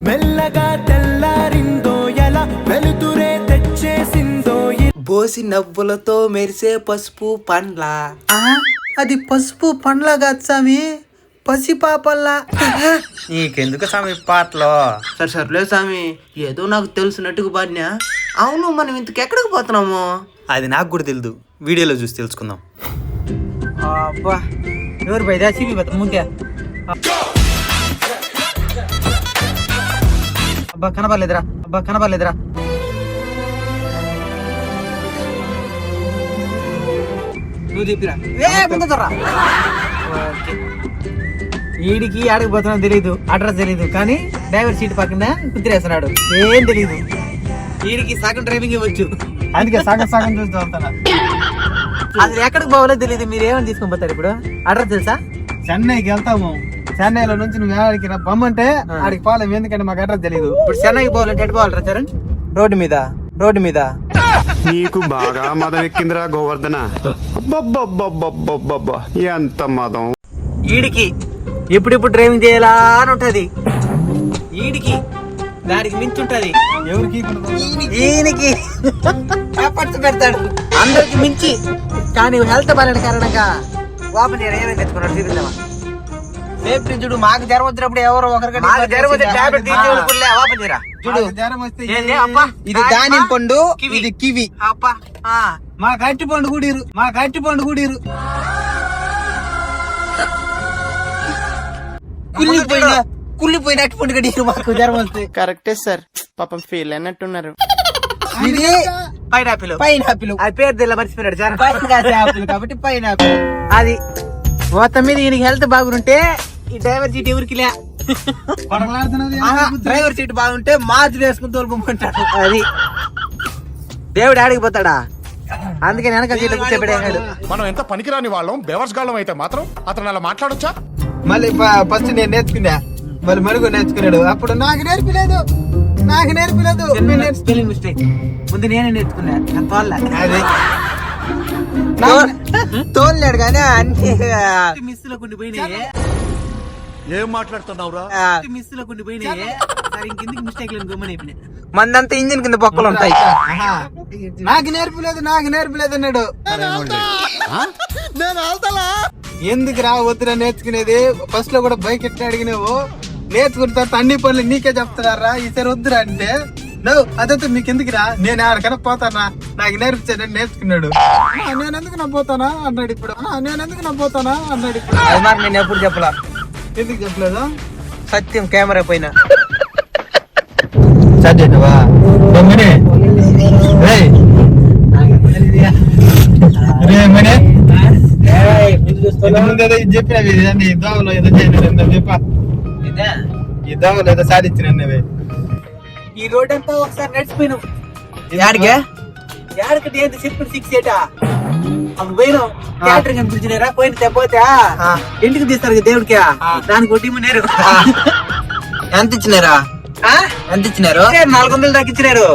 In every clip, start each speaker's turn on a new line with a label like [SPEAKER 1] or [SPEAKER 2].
[SPEAKER 1] మెల్లగా తెల్లారిందో ఎలా వెలుతురే తెచ్చేసిందో
[SPEAKER 2] బోసి నవ్వులతో మెరిసే పసుపు పండ్ల.
[SPEAKER 3] అది పసుపు పండ్లగా స్వామి, పసిపాపల్లా.
[SPEAKER 2] నీకెందుకు స్వామి పాటలో?
[SPEAKER 3] సర్లే స్వామి, ఏదో నాకు తెలిసినట్టుగా పాడినా. అవును, మనం ఇంతకెక్కడికి పోతున్నాము?
[SPEAKER 2] అది నాకు కూడా తెలియదు, వీడియోలో చూసి తెలుసుకుందాం.
[SPEAKER 3] అబ్బా, ఎవరు బయట సిబి ముందే. అబ్బా కనబడలేదురా. నువ్వు చెప్పిరా. వీడికి ఆడికి పోతున్నా తెలీదు, అడ్రస్ తెలీదు, కానీ డ్రైవర్ సీట్ పక్కన కుదిరేస్తున్నాడు. ఏం తెలీదు, వీడికి సగం డ్రైవింగ్ ఇవ్వచ్చు, అందుకే సగం చూస్తూ వెళ్తాను. అసలు ఎక్కడికి పోవాలో తెలియదు. మీరు ఏమని తీసుకొని పోతారు ఇప్పుడు? అడ్రస్ తెలుసా?
[SPEAKER 4] చెన్నైకి వెళ్తాము. చెన్నైలో నుంచి నువ్వు ఆడికి బొమ్మంటే ఆడికి పోలేము, ఎందుకంటే మాకు అడ్రస్ తెలియదు.
[SPEAKER 3] ఇప్పుడు చెన్నైకి పోవాలంటే ఎటు పోవాలి చరణ్? రోడ్డు మీద
[SPEAKER 5] నీకు బాగా మదం ఎక్కిందిరా గోవర్ధన. ఎంత మదం!
[SPEAKER 3] ఈడికి ఎప్పుడెప్పుడు డ్రైవింగ్ చేయాలా అని ఉంటది. ఈడికి దానికి మించి ఉంటది.
[SPEAKER 4] ఎవరికి
[SPEAKER 3] ఈయనకి ఎఫర్ట్స్ పెడతాడు అందరికి మించి. కానీ హెల్త్ బాగాలేని కారణంగా ఓపెన్ ఏమైనా తెచ్చుకున్నాడు చూపిద్దామా? సేఫ్టీ చూడు. మాకు జ్వరం వచ్చినప్పుడు ఎవరో ఒకరికి ఇది దానిమ్మ పండు, ఇది కివి.
[SPEAKER 4] మా కట్టి పండు కూడిరు.
[SPEAKER 3] కుళ్ళిపోయిన అట్టి పండు కడిగారు మాకు జ్వరం వస్తే.
[SPEAKER 2] కరెక్టే సార్, పాపం ఫీల్ అయినట్టున్నారు.
[SPEAKER 3] ఇది పైనాపిల్. అది పేరు తెల్ల మర్చిపోయాడు జ్వరం. పైనాపిల్ కాబట్టి పైనాపిల్. అది మొత్తం మీద ఈయనకి హెల్త్ బాగుంటే ఈ డ్రైవర్ సీట్ ఎవరికి లే. డ్రైవర్ సీట్ బాగుంటే మాజు వేసుకుని తోలుకుంటాడు. అది దేవుడు ఆడికి పోతాడా? అందుకని వెనక సీట్ కూర్చోబెట్టాడు.
[SPEAKER 6] మనం ఎంత పనికిరాని వాళ్ళం, బెవర్స్ గాళ్ళం అయితే మాత్రం అతను అలా మాట్లాడొచ్చా?
[SPEAKER 4] మళ్ళీ ఫస్ట్ నేను నేర్చుకున్నా, మళ్ళీ మరుగు నేర్చుకున్నాడు. అప్పుడు నాకు నేర్పలేదు.
[SPEAKER 3] స్పెల్లింగ్ మిస్టేక్ ముందు నేనే నేర్చుకున్నా. అది తోలేడు కానీ అన్ని మిస్ లో కొన్ని పోయినాయి.
[SPEAKER 6] ఏం మాట్లాడుతున్నావురా?
[SPEAKER 3] మిస్ లో కొన్ని పోయినాయి. ఇంకెందుకు మిస్టేక్ లేని గమ్మని అయిపోయినాయి. మందంతా ఇంజిన్ కింద బొక్కలు ఉంటాయి.
[SPEAKER 4] నాకు నేర్పలేదు అన్నాడు. ఎందుకు రా వద్దురా నేర్చుకునేది? ఫస్ట్ లో కూడా బైక్ ఎట్లా అడిగినావు, నేర్చుకుంటా అన్ని పనులు నీకే చెప్తున్నారా, ఈసారి వద్దురా అంటే నువ్వు అదంతా మీకెందుకు రా, నేను ఆడకన్నా పోతానా, నాకు నేర్పించాడని నేర్చుకున్నాడు. నేనెందుకు నా పోతానా అన్నాడు ఇప్పుడు.
[SPEAKER 3] అది మరి నేను ఎప్పుడు చెప్పలా.
[SPEAKER 4] ఎందుకు చెప్పలేదు?
[SPEAKER 3] సత్యం కెమెరా పైన
[SPEAKER 4] చదివావా? చెప్పినవి దోవలో ఏదో చేయలేదు చెప్ప, ఈ దోవలో ఏదో సాధించినవి.
[SPEAKER 3] ఈ రోడ్ అంతా ఒకసారి నడిచిపోయినాం. యాడికి ఏంటి చెప్పి 6 ఏటా అప్పుడు పోయినాం. క్యాటరింగ్ అనిపించినారా పోయిన తెపోతే ఇంటికి తీస్తారు కదా దేవుడికి, దానికి వడ్డీ నేరు. ఎంత ఇచ్చినారు? 400 దాకా ఇచ్చినారు.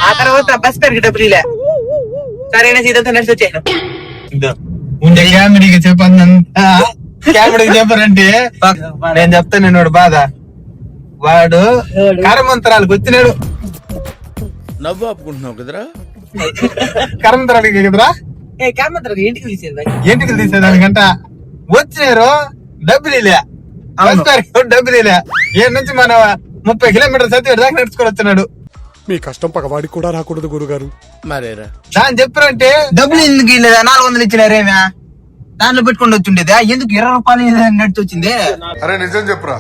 [SPEAKER 3] ఆ తర్వాత బస్ పేరుకి డబ్బులు ఇలా. సరైన సీదంతా నడిచి వచ్చాను.
[SPEAKER 4] కామెడీకి చెప్పంతా కామెడీకి చెప్పారంటే నేను చెప్తాను. వాడు బాధ, వాడు కర్మంతరాలకు వచ్చినాడు.
[SPEAKER 6] నవ్వు ఆపుకుంటున్నావు కదరా?
[SPEAKER 4] కర్మంతరాలకి కదరా,
[SPEAKER 3] ఇంటికి తీసేది.
[SPEAKER 4] ఎంటికలు తీసేదానికంట వచ్చినారు. డబ్బులు ఏ నుంచి మన 30 కిలోమీటర్ల సత్తి దాకా నడుచుకొని వచ్చినాడు.
[SPEAKER 6] మీ కష్టం పగవాడికి కూడా రాకూడదు గురుగారు. మరేరా
[SPEAKER 4] దాని చెప్పారంటే
[SPEAKER 3] డబ్బులు ఎందుకు ఇల్లేదా? 400 ఇచ్చినారేమా? దాంట్లో పెట్టుకుని వచ్చిండేదా? ఎందుకు 20 రూపాయలు నడిచి వచ్చింది?
[SPEAKER 7] అరే నిజం చెప్పురా,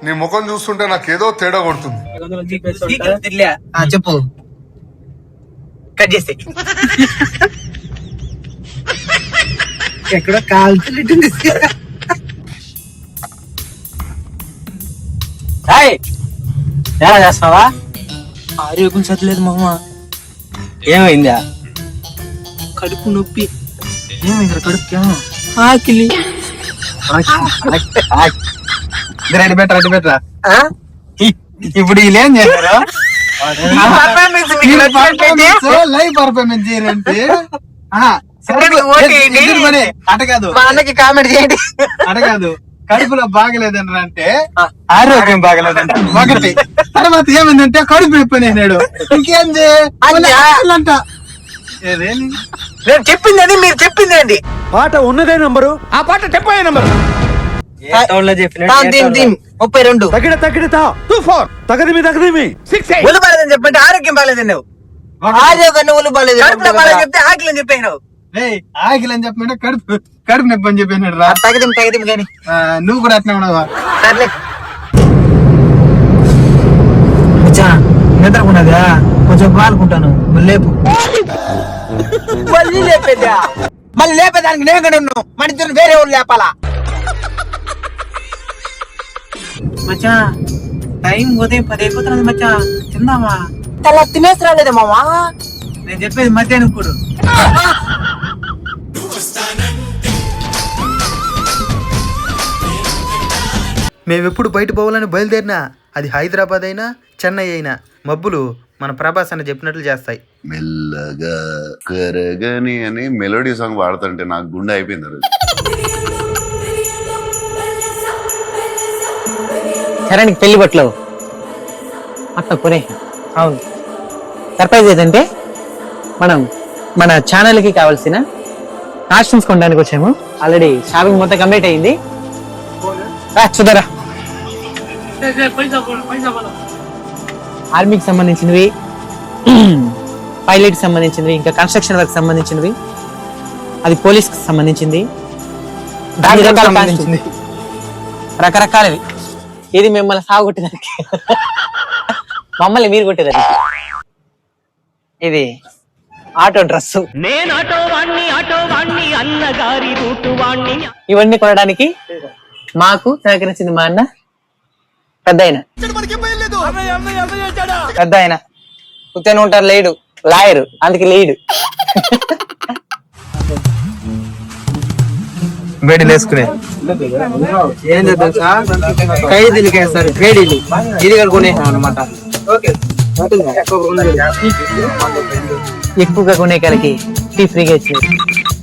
[SPEAKER 7] నీ ముఖం చూస్తుంటే నాకేదో తేడా కొడుతుంది.
[SPEAKER 3] చెప్పు, కట్ చేస్తే ఎక్కడో కాల్చుంటుంది. ఎలా చేస్తావా? ఆరోగ్యం చదలేదు మామ. ఏమైందా? కడుపు నొప్పి. ఏమైంది కడుపుకి? ఆకిలి.
[SPEAKER 4] అడ్డు పెట్టరా. ఇప్పుడు వీళ్ళేం చేశారు? లైవ్ పర్ఫార్మెన్స్ చేయాలంటే అట కాదు,
[SPEAKER 3] కామెంట్ చేయండి.
[SPEAKER 4] అట కాదు, కడుపులో బాగలేదనరా అంటే ఆరోగ్యం బాగలేదంట ఒకటి. తర్వాత ఏమైందంటే కడుపు నొప్పి అయినాడు. ఇంకేంది అంట.
[SPEAKER 3] నేను చెప్పింది అది, మీరు చెప్పింది అండి.
[SPEAKER 1] పాట ఉన్నదే నంబరు, ఆ పాట చెప్పే నంబరు.
[SPEAKER 3] 32
[SPEAKER 1] తగిడ తగిడతా 24 తగదిమి 68
[SPEAKER 3] ఒళ్ళు బాలేదని చెప్పంటే ఆరోగ్యం బాలేదండి నువ్వు. ఒళ్ళు బాలేదు, కడుపులో బాలేదు చెప్తే ఆకలి అని చెప్పాను.
[SPEAKER 4] ఆగిలి అని చెప్పమంటే కడుపు నొప్పి అని చెప్పినాడు రా.
[SPEAKER 3] తగదిం కానీ
[SPEAKER 4] నువ్వు కూడా అట్లా ఉన్నావా?
[SPEAKER 3] నిద్రకున్నదా కొంచెం పాలుకుంటాను, లేపు. మళ్ళీ లేపేదా? మళ్ళీ లేపేదానికి నేను కూడా ఉన్నాను. మన ఇద్దరు వేరే ఊళ్ళు లేపాలా? మచ్చా టైం ఉదయం 10 అయిపోతున్నది మచ్చా, తిందామా? అలా తినేసి రాలేదా మామా? నేను చెప్పేది మధ్యాహ్నం కూడా.
[SPEAKER 2] మేమెప్పుడు బయట పోవాలని బయలుదేరినా అది హైదరాబాద్ అయినా చెన్నై అయినా మబ్బులు మన ప్రభాస్ అని చెప్పినట్లు చేస్తాయి.
[SPEAKER 8] మెల్లగా కరగని అని మెలోడీ సాంగ్ పాడుతుంటే నాకు గుండె అయిపోయింది.
[SPEAKER 3] చరణ్కి పెళ్లి బట్టలు అట్లా కొనే. అవును, సర్ప్రైజ్ ఏంటంటే మనం మన ఛానల్కి కావాల్సిన కాస్ట్యూమ్స్ కొనడానికి వచ్చాము. ఆల్రెడీ షాపింగ్ మొత్తం కంప్లీట్ అయింది. చూదరా, ఆర్మీకి సంబంధించినవి, పైలట్ సంబంధించినవి, ఇంకా కన్స్ట్రక్షన్ వర్క్ సంబంధించినవి, అది పోలీస్ కి సంబంధించింది, రకరకాలవి. ఇది మిమ్మల్ని సాగుకొట్టేదానికి, మమ్మల్ని మీరు కొట్టేదానికి. ఇది ఆటో డ్రెస్, ఇవన్నీ కొనడానికి మాకు సహకరించింది మా అన్న పెద్ద ఆయన. కూర్చొని ఉంటారు, లేడు లాయరు, అందుకే లేడు.
[SPEAKER 4] వేడిలు వేసుకునే ఏం చేద్దాం సార్, ఖైదీలకి వేస్తారు వేడిలు. ఇది కొనేసాం అనమాట.
[SPEAKER 3] ఎక్కువగా కొనే కాలకి టీ ఫ్రీగా ఇచ్చింది.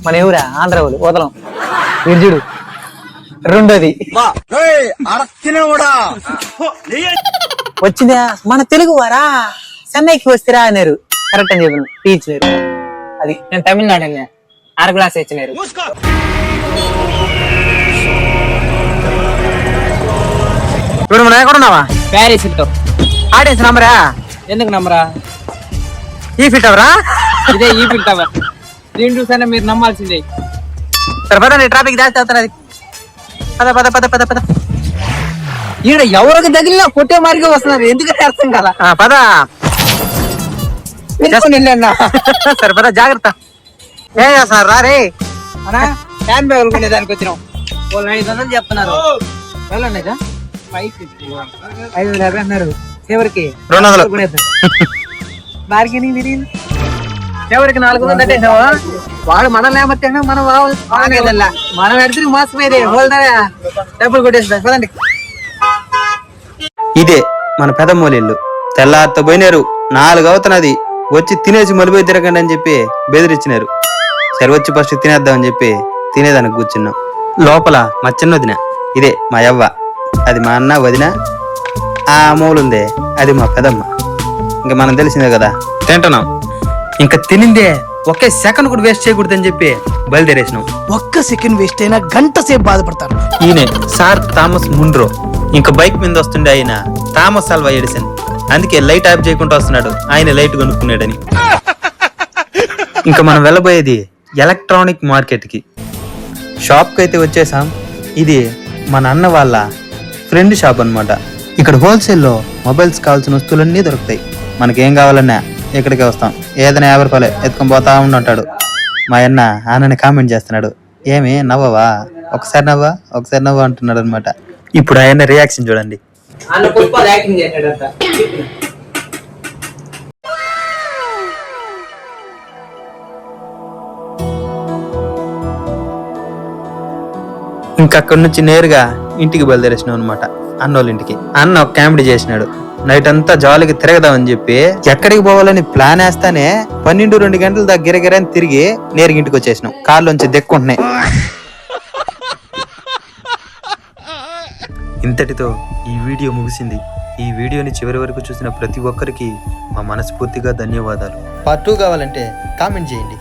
[SPEAKER 3] మన ఎవరా ఆంధ్ర వాళ్ళు వదలం. విర్జుడు రెండోది వచ్చిందా మన తెలుగు వారా, చెన్నైకి వస్తారా అన్నారు. కరెక్ట్ అని చెప్పాను, టీ ఇచ్చినారు. అది నేను తమిళనాడు అన్నా, 6 గ్లాస్ ఇచ్చినారు. ఇప్పుడు మనం ఎక్కడున్నావా? ప్యారిస్ ఆడియన్స్ నమ్మరా? ఎందుకు నమ్మరా? ఈ ఫిట్ అవరా? ఇదే ఈ ఫిట్ అవర్. దీని చూసైనా మీరు నమ్మాల్సిందే. సరే పద, ట్రాఫిక్ జాస్తి అవుతున్నది. పద పద పద పద పద. ఈడ ఎవరికి తగిలినా కొట్టే మార్గం వస్తున్నారు, ఎందుకంటే అర్థం కదా. పద సరే పద, జాగ్రత్త. ఏం చేస్తున్నారు రా రే? హ్యాండ్ బ్యాగ్ కొనే దానికి వచ్చినాం. వాళ్ళు 500 చెప్తున్నారు. 550 అన్నారు. ఎవరికి 200 బార్గెనింగ్ తిరిగింది. ఎవరికి 400 అంటే వాడు మనల్ని ఏమన్నా మనం బాగేదల్లా, మనం ఎడితే మోసపోయేది. డబ్బులు కొట్టేస్తా కదండి.
[SPEAKER 2] ఇదే మన పెదమ్మోలిల్లు. తెల్లారితో పోయినారు, 4 అవుతున్నది. వచ్చి తినేసి మలిపోయి తిరగండి అని చెప్పి బెదిరించినారు. సరే వచ్చి ఫస్ట్ తినేద్దామని చెప్పి తినేదానికి కూర్చున్నాం. లోపల మా చిన్న వదిన, ఇదే మా యవ్వ, అది మా అన్న వదిన. ఆ మూలుందే అది మా పెదమ్మ. ఇంకా మనం తెలిసిందే కదా, తింటున్నాం. ఇంకా తినిందే ఒకే సెకండ్ కూడా వేస్ట్ చేయకూడదని చెప్పి బయలుదేరేసినాం.
[SPEAKER 1] ఒక్క సెకండ్ వేస్ట్ అయినా గంట సేపు బాధపడతారు.
[SPEAKER 2] ఈయనే సార్ థామస్ మున్రో. ఇంకా బైక్ మీద వస్తుండే ఆయన థామస్ అల్వా ఎడిసన్. అందుకే లైట్ ఆఫ్ చేయకుండా వస్తున్నాడు, ఆయన లైట్ కొనుక్కున్నాడని. ఇంకా మనం వెళ్ళబోయేది ఎలక్ట్రానిక్ మార్కెట్ కి. షాప్ కి అయితే వచ్చేసాం. ఇది మన అన్న వాళ్ళ ఫ్రెండ్ షాప్ అన్నమాట. ఇక్కడ హోల్సేల్లో మొబైల్స్ కావాల్సిన వస్తువులన్నీ దొరుకుతాయి. మనకేం కావాలన్నా ఇక్కడికే వస్తాం. ఏదైనా 50 రూపాయలు ఎత్తుకొని పోతా ఉంటాడు. మా అన్న ఆనని కామెంట్ చేస్తున్నాడు, ఏమి నవ్వవా, ఒకసారి నవ్వా అంటున్నాడు అనమాట. ఇప్పుడు ఆయన రియాక్షన్ చూడండి. ఇంకా అక్కడి నుంచి నేరుగా ఇంటికి బయలుదేరేసినాం అనమాట, అన్నోళ్ళ ఇంటికి. అన్న ఒక కామెడీ చేసినాడు. నైట్ అంతా జాలీకి తిరగదామని చెప్పి ఎక్కడికి పోవాలని ప్లాన్ వేస్తానే 12-2 గంటల దాకా గిరగిరని తిరిగి నేరుగా ఇంటికి వచ్చేసినాం. కార్లోంచి దెక్కుంటున్నాయి. ఇంతటితో ఈ వీడియో ముగిసింది. ఈ వీడియోని చివరి వరకు చూసిన ప్రతి ఒక్కరికి మా మనస్ఫూర్తిగా ధన్యవాదాలు. పార్ట్ 2 కావాలంటే కామెంట్ చేయండి.